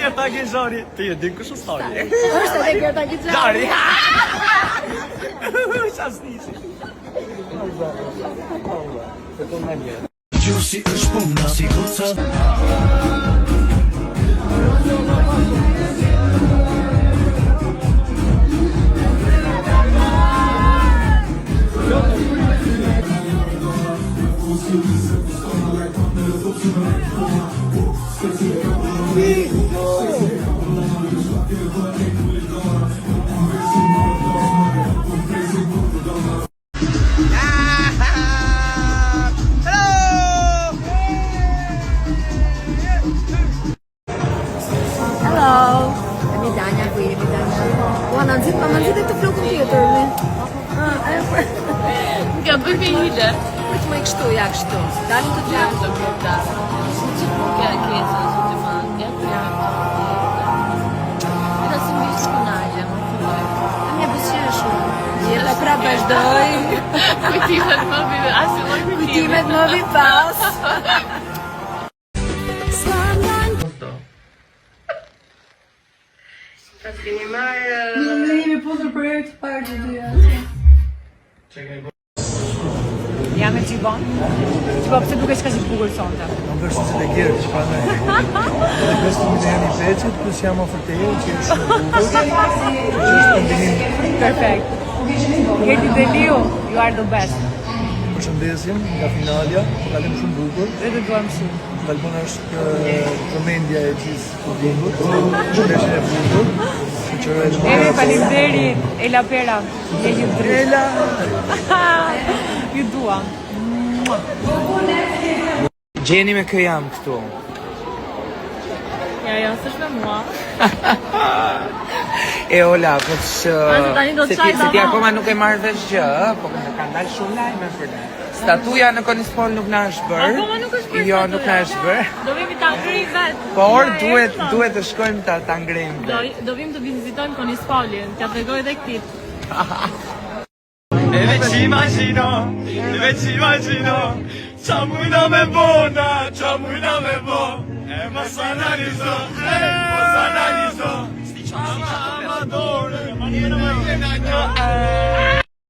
Gerta Gexhari. Ti e din kush është Sari? Është edhe Gerta Gexhari. Çasnisi. Gjusi është puna si goca. Në nëzit e të flokën tjetër, me. Nga bëjmë i hile. Këtë më i kështu, ja kështu. Dalim të gjë. Të kërta. Kja kesa, së të mangë. Edhe si mi së kënaqe, më të dojë. Një bësqeshme. Jelle pra vazhdoj. Kujtimet më vi, asë më Kujtimet më vi pas. Keni marrë... Ne jemi puthur për herë të parë të dyja. Jam e Gjibon. Gjibo, pëse duke shka si bukur sonte? Në vërshë që të gjerë që pa në e. Dhe kështë të minë e një peqet, plus jam o fërteje, që e shumë bukur. Që është kombinim. Perfekt. Gerti dhe Liu, you are the best. Përshëndesim nga finalja, kalim shumë bukur. Dhe të duam shumë. Albuna është vëmendja e gjithë publikut, shpeshin e bukur. Emi, faleminderit, Ela Pera, je ju drejt. Ela! Ju duam. Gjeni me kë jam këtu. Ja, s'është me mua. E Ola, po që... Se tani do të çaj Se ti akoma nuk e marrë vesh gjë, po më kanë dalë shumë lajme për ne. Statuja në Konispol nuk na është bërë. Akoma nuk është bërë Jo, nuk na është bërë. Do vimi ta ngrim vetë. Por duhet të shkojmë ta ngrejmë vetë. Do vim të vizitojmë Konispolin, t'ja tregoj edhe këtij. Eve ci immagino, çamujna me bona, çamujna me bo. Mos analizo, Sti çam, dorë, maniera